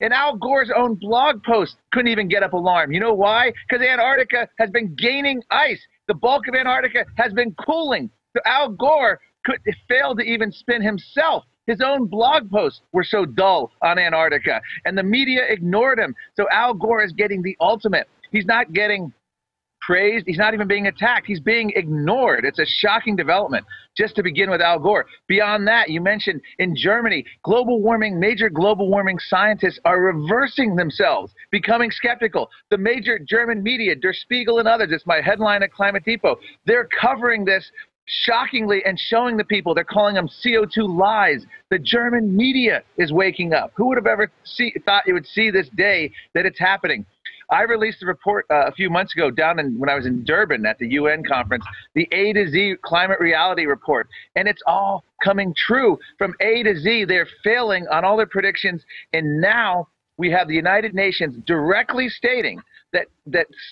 And Al Gore's own blog post couldn't even get up alarm. You know why? Because Antarctica has been gaining ice. The bulk of Antarctica has been cooling. So Al Gore failed to even spin himself. His own blog posts were so dull on Antarctica, and the media ignored him. So Al Gore is getting the ultimate. He's not getting praised. He's not even being attacked. He's being ignored. It's a shocking development, just to begin with Al Gore. Beyond that, you mentioned in Germany, major global warming scientists are reversing themselves, becoming skeptical. The major German media, Der Spiegel and others, it's my headline at Climate Depot, they're covering this shockingly and showing the people. They're calling them CO2 lies. The German media is waking up. Who would have ever thought you would see this day that it's happening? I released a report a few months ago when I was in Durban at the UN conference, the A to Z climate reality report, and it's all coming true. From A to Z, they're failing on all their predictions, and now we have the United Nations directly stating that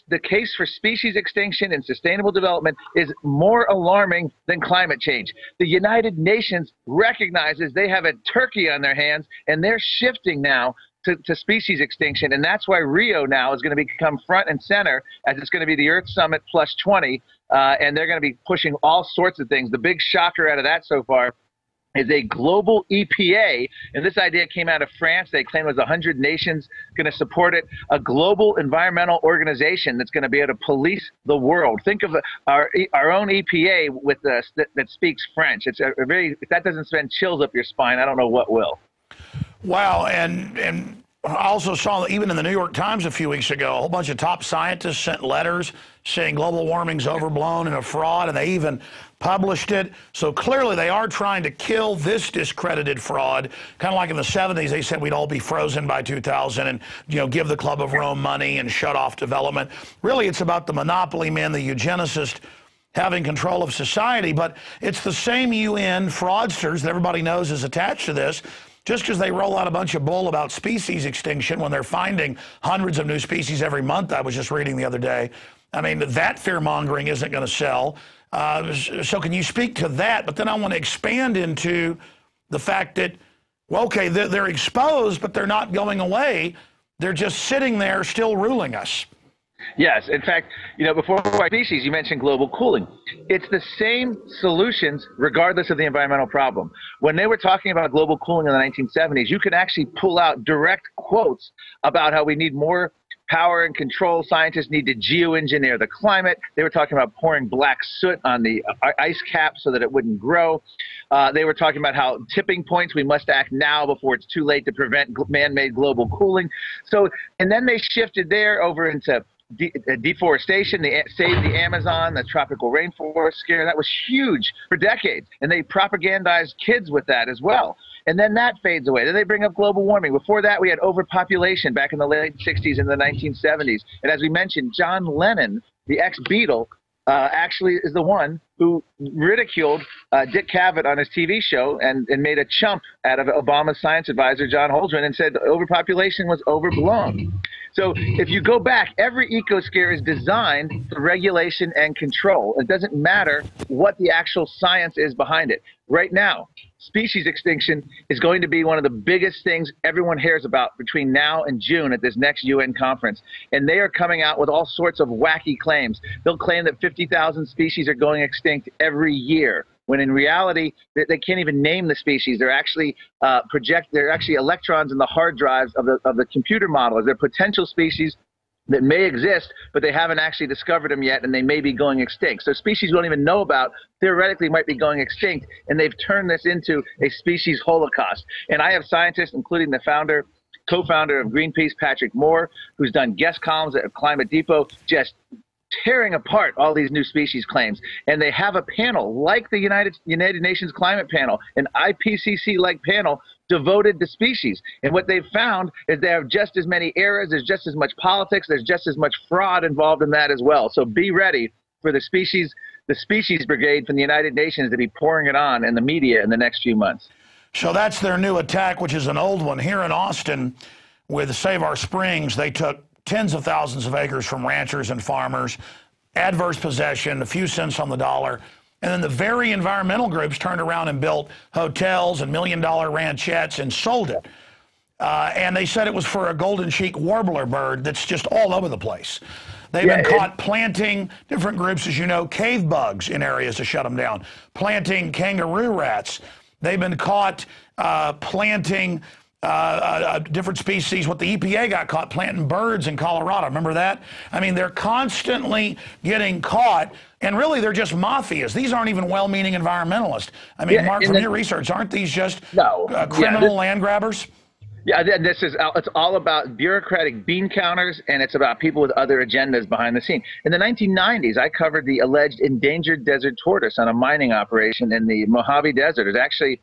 the case for species extinction and sustainable development is more alarming than climate change. The United Nations recognizes they have a turkey on their hands, and they're shifting now to species extinction, and that's why Rio now is going to become front and center, as it's going to be the Earth Summit plus 20, and they're going to be pushing all sorts of things. The big shocker out of that so far is a global EPA, and this idea came out of France. They claim it was 100 nations going to support it, a global environmental organization that's going to be able to police the world. Think of our own EPA with that speaks French. It's a very, if that doesn't send chills up your spine, I don't know what will. Wow, and I also saw even in the New York Times a few weeks ago, a whole bunch of top scientists sent letters saying global warming's overblown and a fraud, and they even published it. So clearly they are trying to kill this discredited fraud, kind of like in the 70s they said we'd all be frozen by 2000 and, you know, give the Club of Rome money and shut off development. Really, it's about the monopoly men, the eugenicists, having control of society. But it's the same UN fraudsters that everybody knows is attached to this. Just because they roll out a bunch of bull about species extinction when they're finding hundreds of new species every month, I was just reading the other day, I mean, that fear-mongering isn't going to sell. So can you speak to that? But then I want to expand into the fact that, well, okay, they're exposed, but they're not going away. They're just sitting there still ruling us. Yes. In fact, you know, before species, you mentioned global cooling. It's the same solutions regardless of the environmental problem. When they were talking about global cooling in the 1970s, you could actually pull out direct quotes about how we need more power and control. Scientists need to geoengineer the climate. They were talking about pouring black soot on the ice cap so that it wouldn't grow. They were talking about how tipping points, we must act now before it's too late to prevent man-made global cooling. So, and then they shifted there over into deforestation, save the Amazon, the tropical rainforest scare. That was huge for decades, and they propagandized kids with that as well. And then that fades away. Then they bring up global warming. Before that, we had overpopulation back in the late 60s and the 1970s. And as we mentioned, John Lennon, the ex-Beatle, actually is the one who ridiculed Dick Cavett on his TV show and made a chump out of Obama's science advisor, John Holdren, and said overpopulation was overblown. So if you go back, every eco-scare is designed for regulation and control. It doesn't matter what the actual science is behind it. Right now, species extinction is going to be one of the biggest things everyone hears about between now and June at this next UN conference. And they are coming out with all sorts of wacky claims. They'll claim that 50,000 species are going extinct every year, when in reality, they can't even name the species. They're actually they're actually electrons in the hard drives of the computer models. They're potential species that may exist, but they haven't actually discovered them yet, and they may be going extinct. So species we don't even know about theoretically might be going extinct, and they've turned this into a species holocaust. And I have scientists, including the co-founder of Greenpeace, Patrick Moore, who's done guest columns at Climate Depot, just tearing apart all these new species claims. And they have a panel like the United Nations Climate Panel, an IPCC-like panel devoted to species. And what they've found is they have just as many errors, there's just as much politics, there's just as much fraud involved in that as well. So be ready for the species brigade from the United Nations to be pouring it on in the media in the next few months. So that's their new attack, which is an old one. Here in Austin with Save Our Springs, they took tens of thousands of acres from ranchers and farmers, adverse possession, a few cents on the dollar. And then the very environmental groups turned around and built hotels and million-dollar ranchettes and sold it. and they said it was for a golden cheek warbler bird that's just all over the place. They've been caught planting different groups, as you know, cave bugs in areas to shut them down, planting kangaroo rats. They've been caught planting different species. What the EPA got caught planting birds in Colorado. Remember that? I mean, they're constantly getting caught, and really they're just mafias. These aren't even well-meaning environmentalists. I mean, Mark, from your research, aren't these just criminal land grabbers? Yeah, it's all about bureaucratic bean counters, and it's about people with other agendas behind the scene. In the 1990s, I covered the alleged endangered desert tortoise on a mining operation in the Mojave Desert. It's actually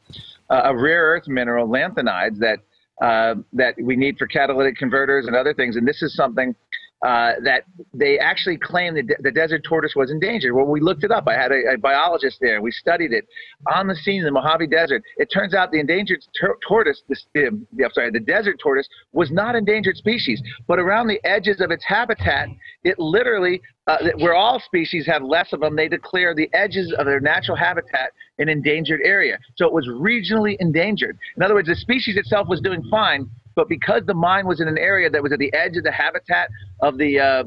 a rare earth mineral, lanthanides, that we need for catalytic converters and other things. And this is something that they actually claim the desert tortoise was endangered. Well, we looked it up. I had a biologist there, and we studied it on the scene in the Mojave Desert. It turns out the endangered tortoise, the desert tortoise, was not endangered species, but around the edges of its habitat, it literally, where all species have less of them, they declare the edges of their natural habitat an endangered area. So it was regionally endangered. In other words, the species itself was doing fine, but because the mine was in an area that was at the edge of the habitat of the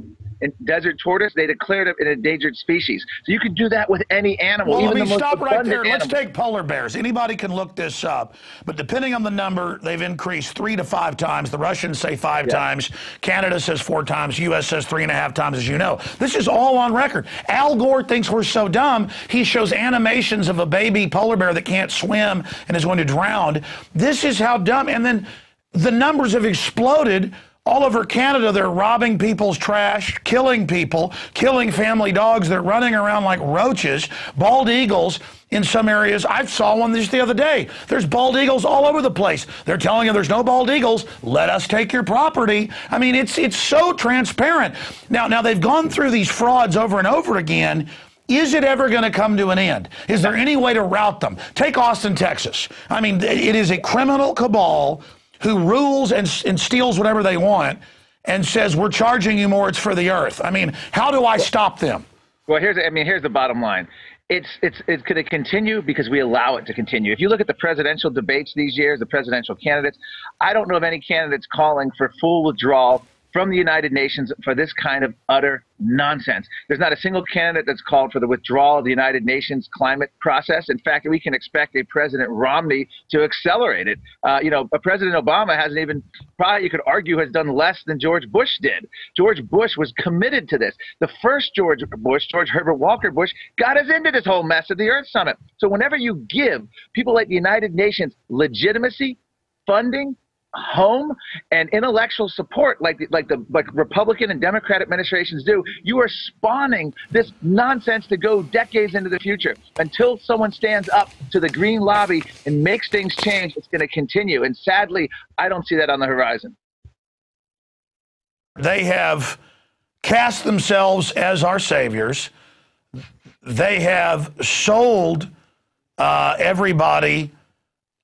desert tortoise, they declared it an endangered species. So you can do that with any animal. Well, even let me stop right there. Animal. Let's take polar bears. Anybody can look this up. But depending on the number, they've increased 3 to 5 times. The Russians say 5 times. Canada says 4 times. U.S. says 3.5 times, as you know. This is all on record. Al Gore thinks we're so dumb, he shows animations of a baby polar bear that can't swim and is going to drown. This is how dumb. And then the numbers have exploded. All over Canada, they're robbing people's trash, killing people, killing family dogs. They're running around like roaches. Bald eagles in some areas. I saw one just the other day. There's bald eagles all over the place. They're telling you there's no bald eagles. Let us take your property. I mean, it's so transparent. Now they've gone through these frauds over and over again. Is it ever going to come to an end? Is there any way to rout them? Take Austin, Texas. I mean, it is a criminal cabal who rules and steals whatever they want and says, we're charging you more, it's for the earth. I mean, how do I stop them? Well, here's the bottom line. It's going to continue because we allow it to continue. If you look at the presidential debates these years, the presidential candidates, I don't know of any candidates calling for full withdrawal from the United Nations for this kind of utter nonsense. There's not a single candidate that's called for the withdrawal of the United Nations climate process. In fact, we can expect a President Romney to accelerate it. President Obama hasn't even, probably you could argue, has done less than George Bush did. George Bush was committed to this. The first George Herbert Walker Bush, got us into this whole mess at the Earth Summit. So whenever you give people like the United Nations legitimacy, funding, home, and intellectual support like Republican and Democrat administrations do, you are spawning this nonsense to go decades into the future. Until someone stands up to the green lobby and makes things change, it's going to continue. And sadly, I don't see that on the horizon. They have cast themselves as our saviors. They have sold everybody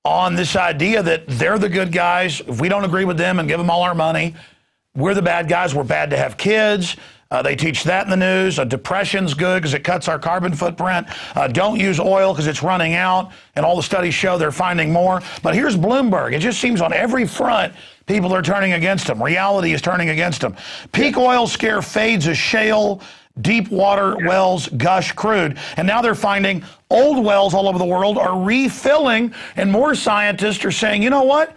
on this idea that they're the good guys. If we don't agree with them and give them all our money, we're the bad guys. We're bad to have kids. They teach that in the news. Depression's good because it cuts our carbon footprint. Don't use oil because it's running out, and all the studies show they're finding more. But here's Bloomberg. It just seems on every front, people are turning against them. Reality is turning against them. Peak oil scare fades as shale, deep water wells gush crude. And now they're finding old wells all over the world are refilling, and more scientists are saying, you know what?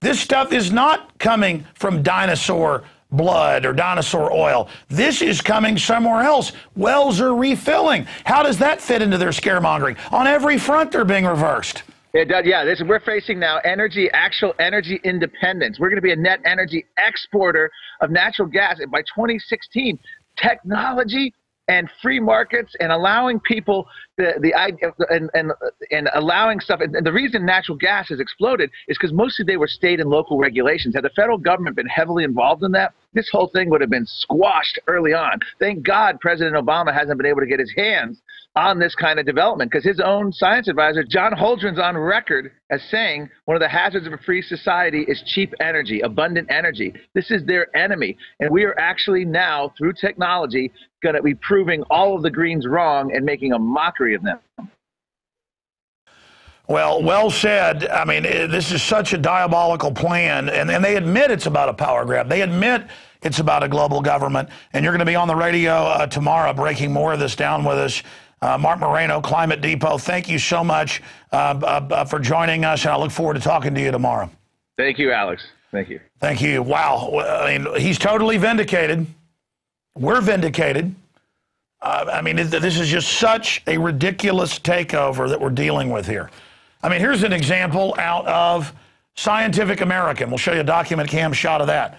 This stuff is not coming from dinosaur blood or dinosaur oil. This is coming somewhere else. Wells are refilling. How does that fit into their scaremongering? On every front, they're being reversed. It does, yeah. We're facing now actual energy independence. We're going to be a net energy exporter of natural gas by 2016. Technology and free markets and allowing people and allowing stuff. And the reason natural gas has exploded is because mostly they were state and local regulations. Had the federal government been heavily involved in that, this whole thing would have been squashed early on. Thank God President Obama hasn't been able to get his hands on this kind of development, because his own science advisor, John Holdren's on record as saying one of the hazards of a free society is cheap energy, abundant energy. This is their enemy. And we are actually now, through technology, going to be proving all of the Greens wrong and making a mockery of them. Well, well said. I mean, this is such a diabolical plan, and they admit it's about a power grab. They admit it's about a global government, and you're going to be on the radio tomorrow breaking more of this down with us. Mark Moreno, Climate Depot, thank you so much for joining us, and I look forward to talking to you tomorrow. Thank you, Alex. Thank you. Thank you. Wow. I mean, he's totally vindicated. We're vindicated. I mean, this is just such a ridiculous takeover that we're dealing with here. I mean, here's an example out of Scientific American. We'll show you a document cam shot of that.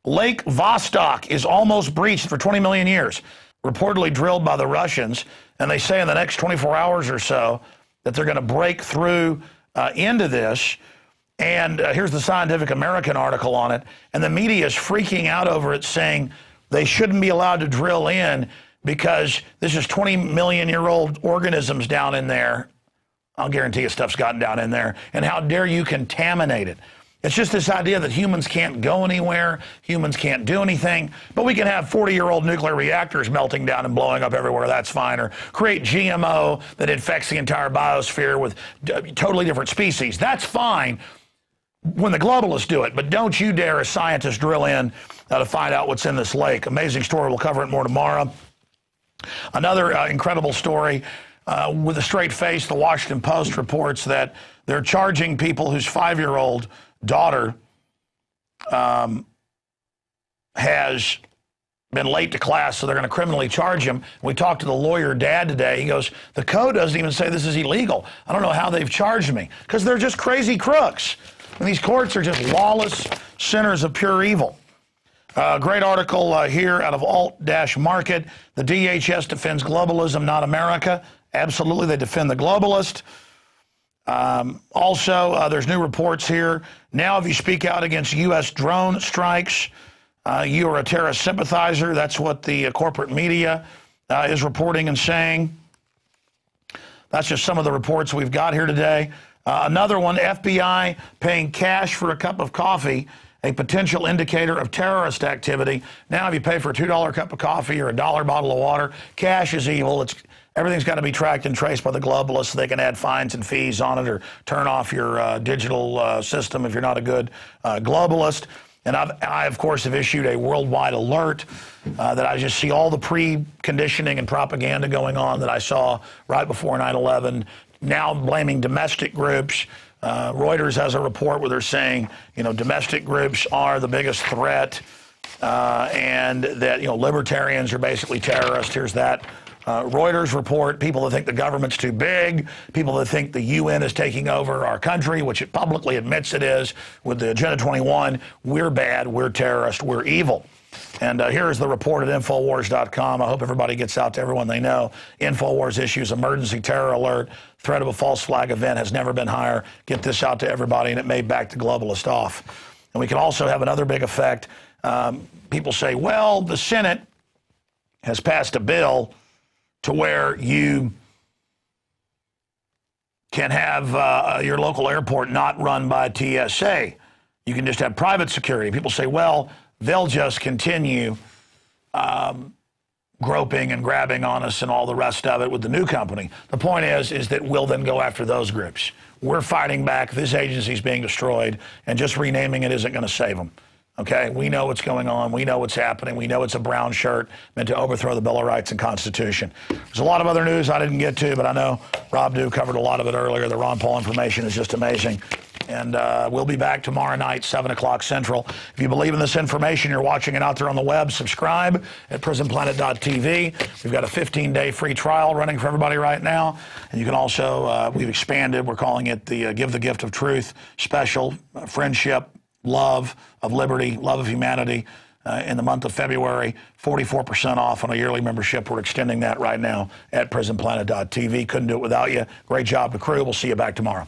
Lake Vostok is almost breached for 20 million years, reportedly drilled by the Russians. And they say in the next 24 hours or so that they're going to break through into this. And here's the Scientific American article on it. And the media is freaking out over it, saying they shouldn't be allowed to drill in because this is 20-million-year-old organisms down in there. I'll guarantee you stuff's gotten down in there. And how dare you contaminate it? It's just this idea that humans can't go anywhere, humans can't do anything, but we can have 40-year-old nuclear reactors melting down and blowing up everywhere, that's fine, or create GMO that infects the entire biosphere with totally different species. That's fine when the globalists do it, but don't you dare as scientists drill in to find out what's in this lake. Amazing story, we'll cover it more tomorrow. Another incredible story. With a straight face, the Washington Post reports that they're charging people whose 5-year-old daughter has been late to class, so they're going to criminally charge him. We talked to the lawyer dad today. He goes, the code doesn't even say this is illegal. I don't know how they've charged me, because they're just crazy crooks. And these courts are just lawless sinners of pure evil. Great article here out of Alt-Market. The DHS defends globalism, not America. Absolutely, they defend the globalist. Also, there's new reports here. Now, if you speak out against U.S. drone strikes, you are a terrorist sympathizer. That's what the corporate media is reporting and saying. That's just some of the reports we've got here today. Another one, FBI paying cash for a cup of coffee, a potential indicator of terrorist activity. Now, if you pay for a $2 cup of coffee or a $1 bottle of water, cash is evil. Everything's got to be tracked and traced by the globalists so they can add fines and fees on it or turn off your digital system if you're not a good globalist. And I, of course, have issued a worldwide alert that I just see all the preconditioning and propaganda going on that I saw right before 9/11, now blaming domestic groups. Reuters has a report where they're saying, domestic groups are the biggest threat and that, libertarians are basically terrorists. Here's that. Reuters report, people that think the government's too big, people that think the UN is taking over our country, which it publicly admits it is, with the Agenda 21, we're bad, we're terrorists, we're evil. And here's the report at INFOWARS.com. I hope everybody gets out to everyone they know. INFOWARS issues emergency terror alert. Threat of a false flag event has never been higher. Get this out to everybody, and it may back the globalist off. And we can also have another big effect. People say, well, the Senate has passed a bill to where you can have your local airport not run by TSA. You can just have private security. People say, well, they'll just continue groping and grabbing on us and all the rest of it with the new company. The point is that we'll then go after those groups. We're fighting back. This agency's being destroyed, and just renaming it isn't going to save them. Okay, we know what's going on. We know what's happening. We know it's a brown shirt meant to overthrow the Bill of Rights and Constitution. There's a lot of other news I didn't get to, but I know Rob Dew covered a lot of it earlier. The Ron Paul information is just amazing. And we'll be back tomorrow night, 7 o'clock Central. If you believe in this information, you're watching it out there on the web, subscribe at PrisonPlanet.tv. We've got a 15-day free trial running for everybody right now. And you can also, we've expanded, we're calling it the Give the Gift of Truth special, friendship, love of liberty, love of humanity. In the month of February, 44% off on a yearly membership. We're extending that right now at PrisonPlanet.tv. Couldn't do it without you. Great job to crew. We'll see you back tomorrow.